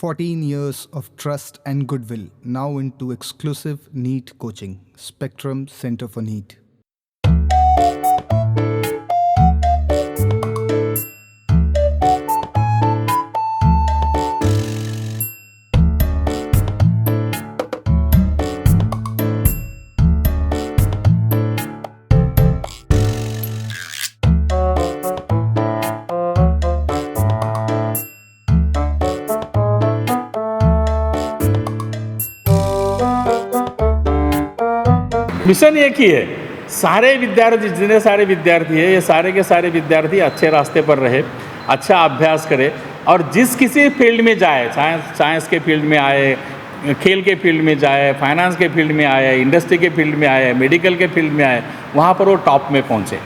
14 years of trust and goodwill now into exclusive NEET coaching. Spectrum Center for NEET. Mission एक ही है, सारे विद्यार्थी जितने सारे विद्यार्थी हैं ये सारे के सारे विद्यार्थी अच्छे रास्ते पर रहे, अच्छा अभ्यास करें और जिस किसी फील्ड में जाए, साइंस के फील्ड में आए, खेल के फील्ड में जाए, फाइनेंस के फील्ड में आए, इंडस्ट्री के फील्ड में आए, मेडिकल के फील्ड में आए, वहाँ पर वो टॉप में पहुँचे।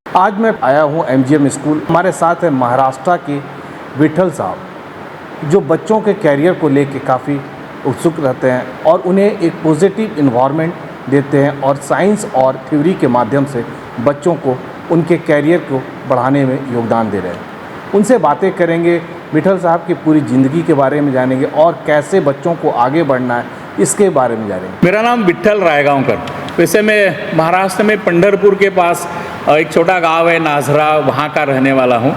आज मैं आया हूँ MGM स्कूल। हमारे साथ है महाराष्ट्र के विठल साहब, जो बच्चों के कैरियर को लेके काफ़ी उत्सुक रहते हैं और उन्हें एक पॉजिटिव इन्वायरमेंट देते हैं और साइंस और थ्योरी के माध्यम से बच्चों को उनके कैरियर को बढ़ाने में योगदान दे रहे हैं। उनसे बातें करेंगे, विठल साहब की पूरी ज़िंदगी के बारे में जानेंगे और कैसे बच्चों को आगे बढ़ना है इसके बारे में जानेंगे। मेरा नाम विठल रायगांवकर। वैसे मैं महाराष्ट्र में पंढरपुर के पास एक छोटा गांव है नाझरा, वहाँ का रहने वाला हूँ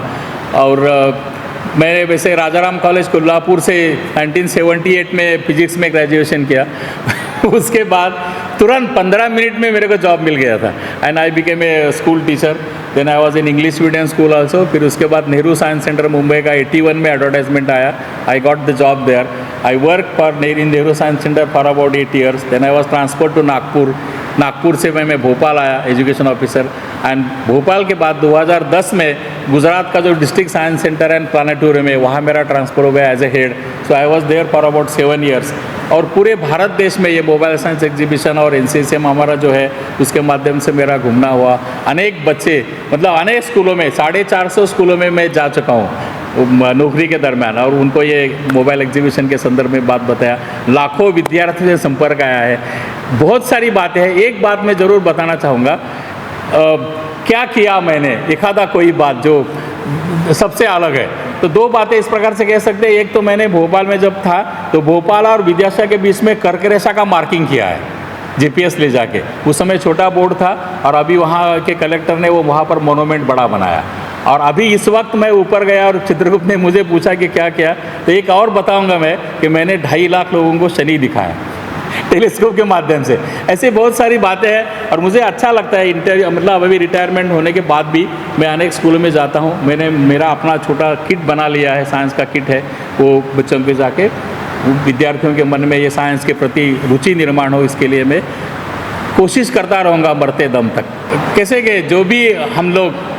और मैंने वैसे राजाराम कॉलेज कोल्हापुर से 1978 में फिजिक्स में ग्रेजुएशन किया। उसके बाद तुरंत 15 मिनट में मेरे को जॉब मिल गया था and I became a school teacher. Then I was in English medium school also. फिर उसके बाद नेहरू साइंस सेंटर मुंबई का 81 में एडवर्टाइजमेंट आया। I got the job there. I work for in Nehru science centre for about 8 years। Then I was transfer to Nagpur. Nagpur से मैं भोपाल आया education officer and Bhopal के बाद 2010 में गुजरात का जो district science centre and planetarium है वहाँ मेरा ट्रांसफ़र हो गया as a head. So I was there for about 7 years। और पूरे भारत देश में ये मोबाइल साइंस एग्जीबिशन और NCSM हमारा जो है उसके माध्यम से मेरा घूमना हुआ। अनेक बच्चे मतलब अनेक स्कूलों में 450 स्कूलों में मैं जा चुका हूँ नौकरी के दरमियान और उनको ये मोबाइल एग्जीबिशन के संदर्भ में बात बताया। लाखों विद्यार्थियों से संपर्क आया है। बहुत सारी बातें हैं। एक बात मैं ज़रूर बताना चाहूँगा, क्या किया मैंने, एक आधा कोई बात जो सबसे अलग है। तो 2 बातें इस प्रकार से कह सकते हैं। एक तो मैंने भोपाल में जब था तो भोपाल और विद्याशा के बीच में कर्क रेखा का मार्किंग किया है GPS ले जाके। उस समय छोटा बोर्ड था और अभी वहाँ के कलेक्टर ने वो वहाँ पर मोनूमेंट बड़ा बनाया। और अभी इस वक्त मैं ऊपर गया और चित्रगुप्त ने मुझे पूछा कि क्या किया, तो एक और बताऊंगा मैं कि मैंने 2.5 लाख लोगों को शनि दिखाया टेलीस्कोप के माध्यम से। ऐसे बहुत सारी बातें हैं और मुझे अच्छा लगता है। मतलब अभी रिटायरमेंट होने के बाद भी मैं अनेक स्कूलों में जाता हूँ। मैंने मेरा अपना छोटा किट बना लिया है, साइंस का किट है, वो बच्चों के जाके विद्यार्थियों के मन में ये साइंस के प्रति रुचि निर्माण हो, इसके लिए मैं कोशिश करता रहूँगा मरते दम तक। कैसे कि जो भी हम लोग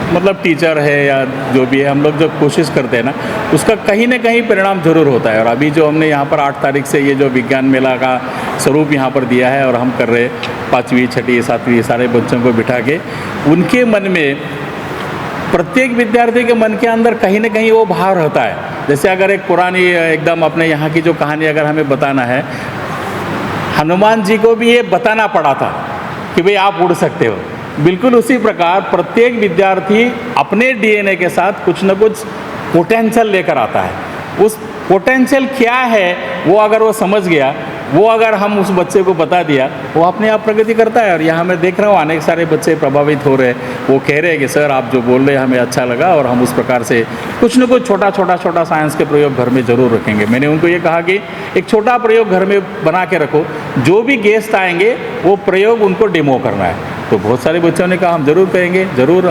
मतलब टीचर है या जो भी है, हम लोग जो कोशिश करते हैं ना उसका कहीं ना कहीं परिणाम जरूर होता है। और अभी जो हमने यहाँ पर 8 तारीख से ये जो विज्ञान मेला का स्वरूप यहाँ पर दिया है और हम कर रहे 5वीं 6वीं 7वीं सारे बच्चों को बिठा के उनके मन में, प्रत्येक विद्यार्थी के मन के अंदर कहीं ना कहीं वो भाव रहता है। जैसे अगर एक पुरानी एकदम अपने यहाँ की जो कहानी अगर हमें बताना है, हनुमान जी को भी ये बताना पड़ा था कि भाई आप उड़ सकते हो। बिल्कुल उसी प्रकार प्रत्येक विद्यार्थी अपने DNA के साथ कुछ न कुछ पोटेंशियल लेकर आता है। उस पोटेंशियल क्या है वो अगर वो समझ गया, वो अगर हम उस बच्चे को बता दिया, वो अपने आप प्रगति करता है। और यहाँ मैं देख रहा हूँ अनेक सारे बच्चे प्रभावित हो रहे हैं। वो कह रहे हैं कि सर आप जो बोल रहे हैं हमें अच्छा लगा और हम उस प्रकार से कुछ न कुछ छोटा साइंस के प्रयोग घर में ज़रूर रखेंगे। मैंने उनको ये कहा कि एक छोटा प्रयोग घर में बना के रखो, जो भी गेस्ट आएंगे वो प्रयोग उनको डेमो करना है। तो बहुत सारे बच्चों ने कहा हम ज़रूर करेंगे, ज़रूर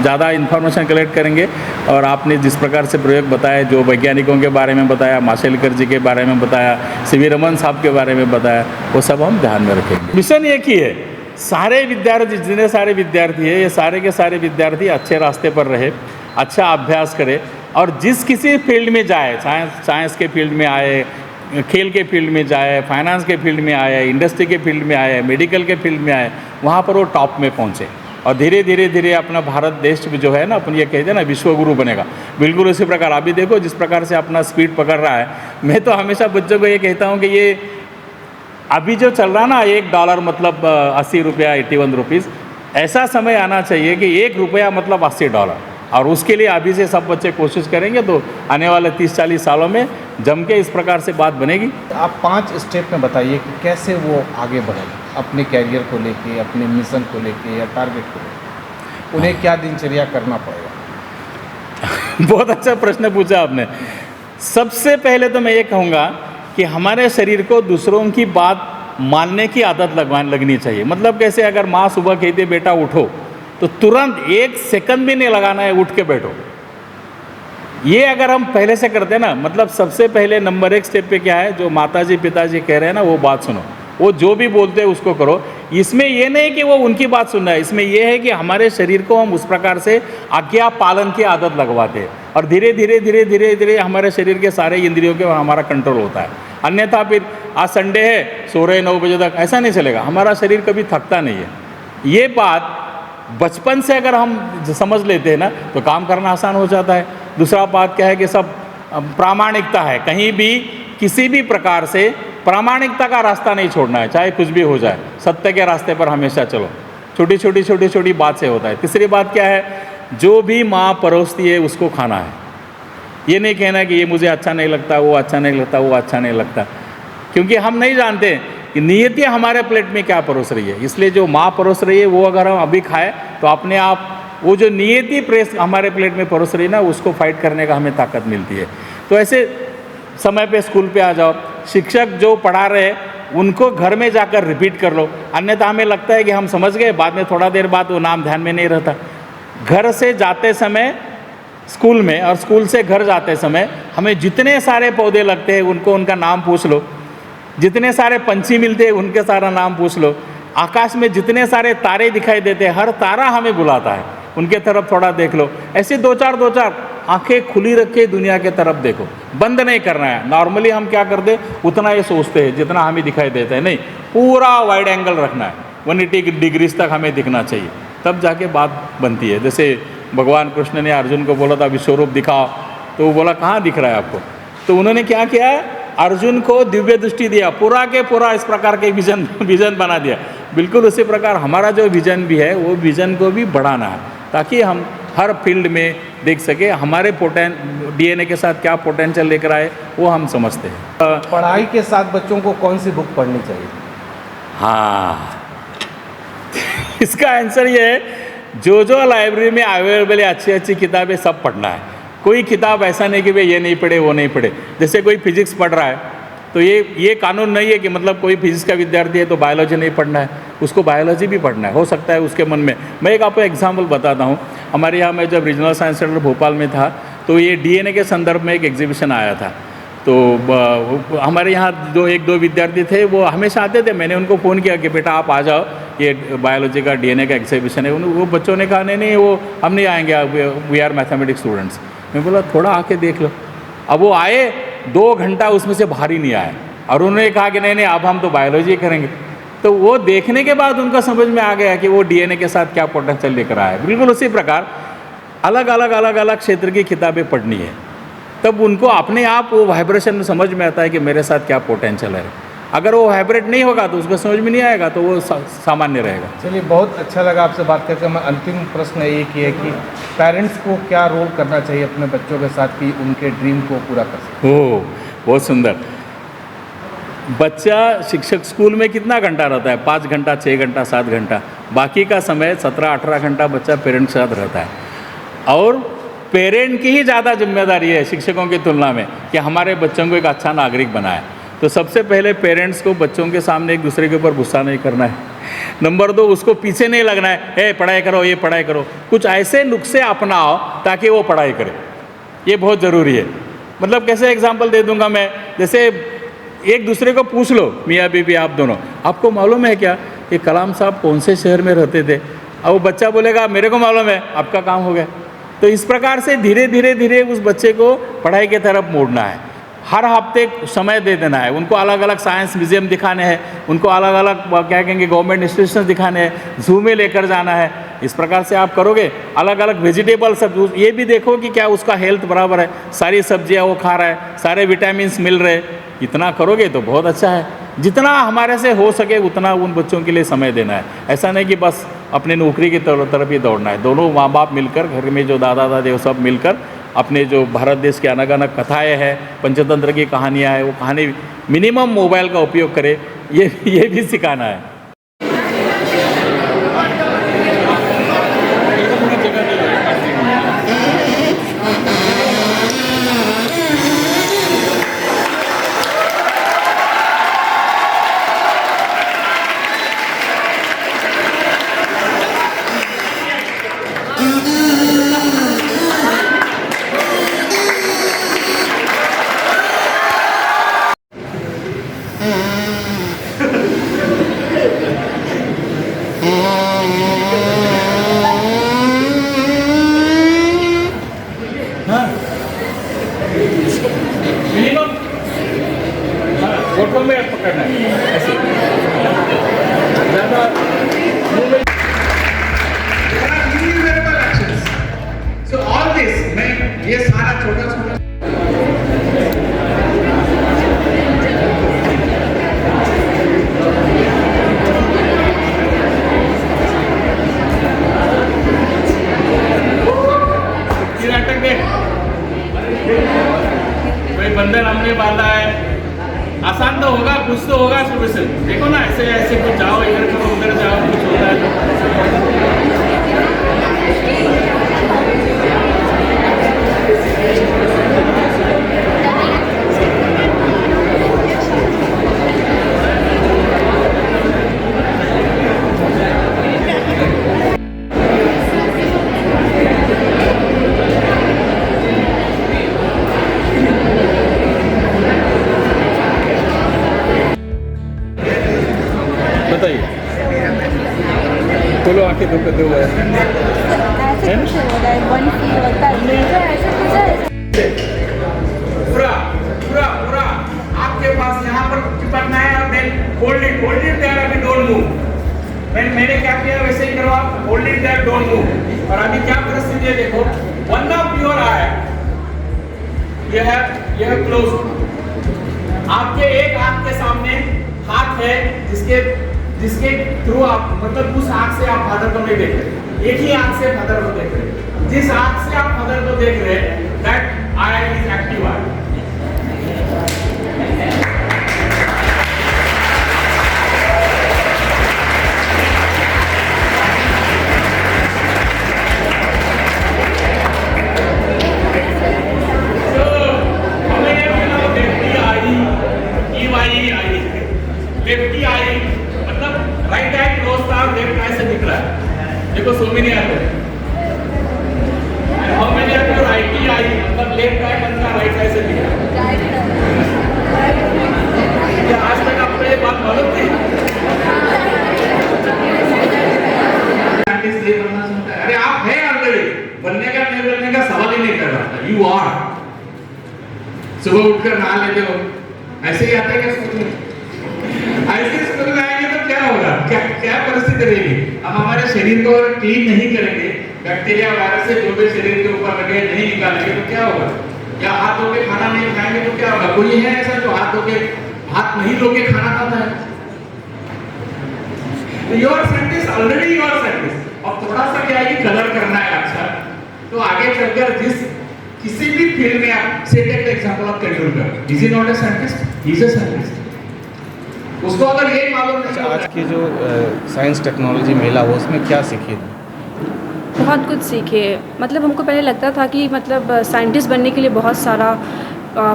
ज़्यादा इन्फॉर्मेशन कलेक्ट करेंगे। और आपने जिस प्रकार से प्रयोग बताया, जो वैज्ञानिकों के बारे में बताया, माशेलकर जी के बारे में बताया, CV रमन साहब के बारे में बताया, वो सब हम ध्यान में रखेंगे। मिशन एक ही है, सारे विद्यार्थी जितने सारे विद्यार्थी हैं ये सारे के सारे विद्यार्थी अच्छे रास्ते पर रहे, अच्छा अभ्यास करें और जिस किसी फील्ड में जाए, साइंस के फील्ड में आए, खेल के फील्ड में जाए, फाइनेंस के फील्ड में आए, इंडस्ट्री के फील्ड में आए, मेडिकल के फील्ड में आए, वहाँ पर वो टॉप में पहुँचे और धीरे धीरे अपना भारत देश जो है ना, अपन ये कहते हैं ना विश्वगुरु बनेगा। बिल्कुल उसी प्रकार अभी देखो जिस प्रकार से अपना स्पीड पकड़ रहा है। मैं तो हमेशा बच्चों को ये कहता हूँ कि ये अभी जो चल रहा ना $1 मतलब 80 रुपया 81 रुपीज़, ऐसा समय आना चाहिए कि $1 मतलब $80, और उसके लिए अभी से सब बच्चे कोशिश करेंगे तो आने वाले 30-40 सालों में जम के इस प्रकार से बात बनेगी। आप 5 स्टेप में बताइए कि कैसे वो आगे बढ़ेंगे अपने कैरियर को लेके, अपने मिशन को लेके या टारगेट को लेके, उन्हें क्या दिनचर्या करना पड़ेगा? बहुत अच्छा प्रश्न पूछा आपने। सबसे पहले तो मैं ये कहूँगा कि हमारे शरीर को दूसरों की बात मानने की आदत लगनी चाहिए। मतलब कैसे, अगर माँ सुबह कहती है बेटा उठो, तो तुरंत 1 सेकंड भी नहीं लगाना है, उठ के बैठो। ये अगर हम पहले से करते हैं ना, मतलब सबसे पहले नंबर 1 स्टेप पे क्या है, जो माताजी पिताजी कह रहे हैं ना वो बात सुनो, वो जो भी बोलते हैं उसको करो। इसमें ये नहीं कि वो उनकी बात सुनना है, इसमें ये है कि हमारे शरीर को हम उस प्रकार से आज्ञा पालन की आदत लगवाते हैं, और धीरे धीरे धीरे धीरे धीरे हमारे शरीर के सारे इंद्रियों के हमारा कंट्रोल होता है। अन्यथा फिर आज संडे है, सो रहे 9 बजे तक, ऐसा नहीं चलेगा। हमारा शरीर कभी थकता नहीं है। ये बात बचपन से अगर हम समझ लेते हैं ना तो काम करना आसान हो जाता है। दूसरा बात क्या है कि सब प्रामाणिकता है, कहीं भी किसी भी प्रकार से प्रामाणिकता का रास्ता नहीं छोड़ना है, चाहे कुछ भी हो जाए, सत्य के रास्ते पर हमेशा चलो। छोटी छोटी बात से होता है। तीसरी बात क्या है, जो भी माँ परोसती है उसको खाना है। ये नहीं कहना कि ये मुझे अच्छा नहीं लगता, वो अच्छा नहीं लगता, वो अच्छा नहीं लगता, क्योंकि हम नहीं जानते कि नियति हमारे प्लेट में क्या परोस रही है। इसलिए जो माँ परोस रही है वो अगर हम अभी खाए तो अपने आप वो जो नियति प्रेस हमारे प्लेट में परोस रही है ना, उसको फाइट करने का हमें ताकत मिलती है। तो ऐसे समय पे स्कूल पे आ जाओ, शिक्षक जो पढ़ा रहे हैं उनको घर में जाकर रिपीट कर लो, अन्यथा हमें लगता है कि हम समझ गए, बाद में थोड़ा देर बाद वो नाम ध्यान में नहीं रहता। घर से जाते समय स्कूल में और स्कूल से घर जाते समय हमें जितने सारे पौधे लगते हैं उनको उनका नाम पूछ लो, जितने सारे पंछी मिलते हैं उनके सारा नाम पूछ लो, आकाश में जितने सारे तारे दिखाई देते हैं हर तारा हमें बुलाता है, उनके तरफ थोड़ा देख लो। ऐसे दो चार आंखें खुली रख के दुनिया के तरफ देखो, बंद नहीं करना है। नॉर्मली हम क्या करते उतना ये सोचते हैं जितना हमें दिखाई देता है, नहीं, पूरा वाइड एंगल रखना है, 180 डिग्रीज तक हमें दिखना चाहिए, तब जाके बात बनती है। जैसे भगवान कृष्ण ने अर्जुन को बोला था विश्वरूप दिखाओ, तो वो बोला कहाँ दिख रहा है आपको, तो उन्होंने क्या किया, अर्जुन को दिव्य दृष्टि दिया, पूरा के पूरा इस प्रकार के विजन बना दिया। बिल्कुल उसी प्रकार हमारा जो विजन भी है वो विजन को भी बढ़ाना है, ताकि हम हर फील्ड में देख सके हमारे DNA के साथ क्या पोटेंशियल लेकर आए वो हम समझते हैं। पढ़ाई के साथ बच्चों को कौन सी बुक पढ़नी चाहिए? हाँ इसका आंसर ये है, जो लाइब्रेरी में अवेलेबल है अच्छी किताबें सब पढ़ना है। कोई किताब ऐसा नहीं कि भाई ये नहीं पढ़े वो नहीं पढ़े। जैसे कोई फिजिक्स पढ़ रहा है तो ये कानून नहीं है कि मतलब कोई फिजिक्स का विद्यार्थी है तो बायोलॉजी नहीं पढ़ना है, उसको बायोलॉजी भी पढ़ना है। हो सकता है उसके मन में, मैं एक आपको एग्जांपल बताता हूँ। हमारे यहाँ मैं जब रीजनल साइंस सेंटर भोपाल में था तो ये DNA के संदर्भ में एक एग्जीबिशन आया था। तो हमारे यहाँ एक दो विद्यार्थी थे, वो हमेशा आते थे। मैंने उनको फ़ोन किया कि बेटा आप आ जाओ, ये बायोलॉजी का DNA का एग्जीबिशन है। वो बच्चों ने कहा नहीं वो हम नहीं आएंगे, वी आर मैथमेटिक्स स्टूडेंट्स। मैं बोला थोड़ा आके देख लो। अब वो आए, 2 घंटा उसमें से बाहर ही नहीं आए, और उन्होंने कहा कि नहीं अब हम तो बायोलॉजी करेंगे। तो वो देखने के बाद उनका समझ में आ गया कि वो DNA के साथ क्या पोटेंशियल लेकर आया है। बिल्कुल उसी प्रकार अलग अलग क्षेत्र की किताबें पढ़नी है, तब उनको अपने आप वो वाइब्रेशन में समझ में आता है कि मेरे साथ क्या पोटेंशियल है। अगर वो वाइब्रेट नहीं होगा तो उसको समझ में नहीं आएगा, तो वो सामान्य रहेगा। चलिए, बहुत अच्छा लगा आपसे बात करके। मैं अंतिम प्रश्न एक ही है कि पेरेंट्स को क्या रोल करना चाहिए अपने बच्चों के साथ कि उनके ड्रीम को पूरा कर सकें? ओह बहुत सुंदर। बच्चा शिक्षक स्कूल में कितना घंटा रहता है? 5 घंटा, 6 घंटा, 7 घंटा। बाकी का समय 17-18 घंटा बच्चा पेरेंट्स के साथ रहता है, और पेरेंट की ही ज़्यादा जिम्मेदारी है शिक्षकों की तुलना में कि हमारे बच्चों को एक अच्छा नागरिक बनाए। तो सबसे पहले पेरेंट्स को बच्चों के सामने एक दूसरे के ऊपर गुस्सा नहीं करना है। नंबर 2, उसको पीछे नहीं लगना है, पढ़ाई करो, ये पढ़ाई करो। कुछ ऐसे नुस्खे अपनाओ ताकि वो पढ़ाई करे, ये बहुत ज़रूरी है। मतलब कैसे एग्जाम्पल दे दूंगा मैं, जैसे एक दूसरे को पूछ लो, मियाँ बीबी आप दोनों, आपको मालूम है क्या कि कलाम साहब कौन से शहर में रहते थे? अब वो बच्चा बोलेगा मेरे को मालूम है, आपका काम हो गया। तो इस प्रकार से धीरे धीरे उस बच्चे को पढ़ाई की तरफ मोड़ना है। हर हफ्ते समय दे देना है, उनको अलग अलग साइंस म्यूजियम दिखाने हैं, उनको अलग अलग क्या कहेंगे गवर्नमेंट इंस्टीट्यूशन दिखाने हैं, जू में लेकर जाना है। इस प्रकार से आप करोगे, अलग अलग वेजिटेबल सब ये भी देखो कि क्या उसका हेल्थ बराबर है, सारी सब्जियां वो खा रहा है, सारे विटामिन्स मिल रहे, इतना करोगे तो बहुत अच्छा है। जितना हमारे से हो सके उतना उन बच्चों के लिए समय देना है। ऐसा नहीं कि बस अपने नौकरी की तरफ ही दौड़ना है। दोनों माँ बाप मिलकर, घर में जो दादा दादी वो सब मिलकर अपने जो भारत देश की अनगनक कथाएँ हैं, पंचतंत्र की कहानियाँ हैं, वो कहानी मिनिमम मोबाइल का उपयोग करें, ये भी सिखाना है। मिनिमम फोटो में पकड़ना है ऐसे ज़्यादा। So all this, मैं ये सारा छोटा छोटा नाटक देख, कोई बंधन हमने बांधा है, आसान तो होगा, कुछ तो होगा शुरू से। देखो ना, ऐसे ऐसे कुछ जाओ, इधर करो उधर जाओ, कुछ होता है। बताइए, खोलो आंखें, दो दो है। ऐसे कुछ होता है, वन फील होता है, मेजर ऐसे कुछ है। पूरा पूरा पूरा आपके पास यहाँ पर चिपकना है और देन होल्ड इट देयर, अभी डोंट मूव। मैंने क्या किया वैसे ही करो आप, hold it there, don't move. और अभी क्या परिस्थिति है देखो, वन ऑफ योर आई यह क्लोज, आपके एक आंख के सामने हाथ है जिसके थ्रू आप, मतलब उस आंख से आप फादर को नहीं देख रहे, एक ही आंख से फादर को देख रहे। जिस आंख से आप फादर को देख रहे हैं, that eye is active eye. Lefty eye मतलब राइट आई क्लोज था, लेफ्ट आई से दिख रहा है। देखो सो मेनी आते हैं, how many are your right eye मतलब लेफ्ट आई बनता, राइट आई से दिख रहा है। क्या आज तक आपको ये बात मालूम थी? अरे आप हैं ऑलरेडी, बनने का नहीं बनने का सवाल ही नहीं कर रहा था, यू आर। सुबह उठकर नहा लेते हो, ऐसे ही आता है क्या स्कूल में? ऐसे स्कूल में आएंगे तो क्या होगा, क्या परिस्थिति रहेगी? हम हमारे शरीर को अगर क्लीन नहीं करेंगे, बैक्टीरिया वायरस से जो भी शरीर के ऊपर लगे नहीं निकालेंगे तो क्या होगा? या हाथ धो के खाना नहीं खाएंगे तो क्या होगा? कोई है ऐसा जो हाथ धो के, हाथ नहीं धो के खाना खाता है? You are scientist, already you are scientist. अब थोड़ा सा क्या है कि कलर करना है अच्छा, तो आगे चलकर जिस किसी भी फील्ड में आप, say take the example of Tendulkar, is he not a scientist? He is a scientist. उसको अगर ये मालूम नहीं, आज की जो साइंस टेक्नोलॉजी मेला हुआ उसमें क्या सीखे? बहुत कुछ सीखे। मतलब हमको पहले लगता था कि मतलब साइंटिस्ट बनने के लिए बहुत सारा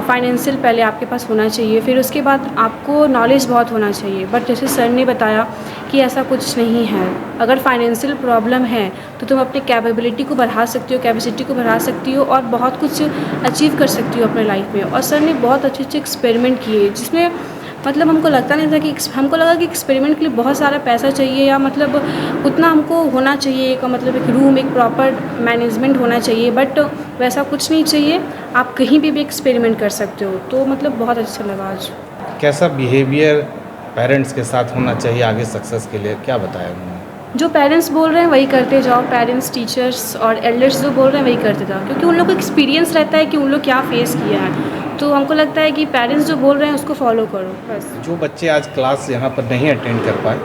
फाइनेंशियल पहले आपके पास होना चाहिए, फिर उसके बाद आपको नॉलेज बहुत होना चाहिए। बट जैसे सर ने बताया कि ऐसा कुछ नहीं है। अगर फाइनेंशियल प्रॉब्लम है तो तुम अपनी कैपेबिलिटी को बढ़ा सकती हो, कैपेसिटी को बढ़ा सकती हो और बहुत कुछ अचीव कर सकती हो अपने लाइफ में। और सर ने बहुत अच्छे अच्छे एक्सपेरिमेंट किए, जिसमें मतलब हमको लगता नहीं था कि, हमको लगा कि एक्सपेरिमेंट के लिए बहुत सारा पैसा चाहिए या मतलब उतना हमको होना चाहिए, एक मतलब एक रूम, एक प्रॉपर मैनेजमेंट होना चाहिए। बट वैसा कुछ नहीं चाहिए, आप कहीं भी एक्सपेरिमेंट कर सकते हो। तो मतलब बहुत अच्छा लगा आज। कैसा बिहेवियर पेरेंट्स के साथ होना चाहिए आगे सक्सेस के लिए, क्या बताया उन्होंने? जो पेरेंट्स बोल रहे हैं वही करते जाओ, पेरेंट्स, टीचर्स और एल्डर्स जो बोल रहे हैं वही करते जाओ, क्योंकि उन लोग को एक्सपीरियंस रहता है कि उन लोग क्या फेस किया है। तो हमको लगता है कि पेरेंट्स जो बोल रहे हैं उसको फॉलो करो बस। जो बच्चे आज क्लास यहाँ पर नहीं अटेंड कर पाए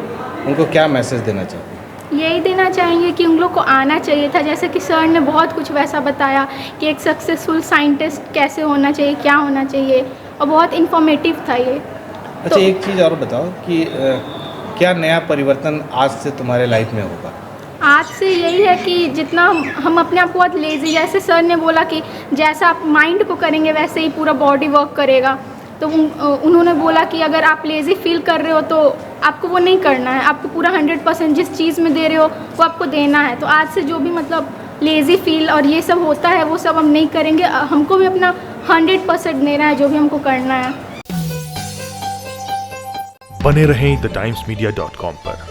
उनको क्या मैसेज देना चाहिए? यही देना चाहेंगे कि उन लोग को आना चाहिए था, जैसे कि सर ने बहुत कुछ वैसा बताया कि एक सक्सेसफुल साइंटिस्ट कैसे होना चाहिए, क्या होना चाहिए, और बहुत इन्फॉर्मेटिव था ये। अच्छा, एक चीज़ और बताओ कि क्या नया परिवर्तन आज से तुम्हारे लाइफ में होगा? आज से यही है कि जितना हम अपने आप को बहुत लेज़ी, जैसे सर ने बोला कि जैसा आप माइंड को करेंगे वैसे ही पूरा बॉडी वर्क करेगा, तो उन्होंने बोला कि अगर आप लेज़ी फील कर रहे हो तो आपको वो नहीं करना है, आपको पूरा 100% जिस चीज़ में दे रहे हो वो आपको देना है। तो आज से जो भी मतलब लेज़ी फील और ये सब होता है वो सब हम नहीं करेंगे, हमको भी अपना 100% देना है जो भी हमको करना है। बने रहें thetimesmedia.com पर।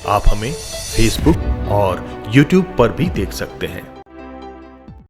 आप हमें फेसबुक और यूट्यूब पर भी देख सकते हैं।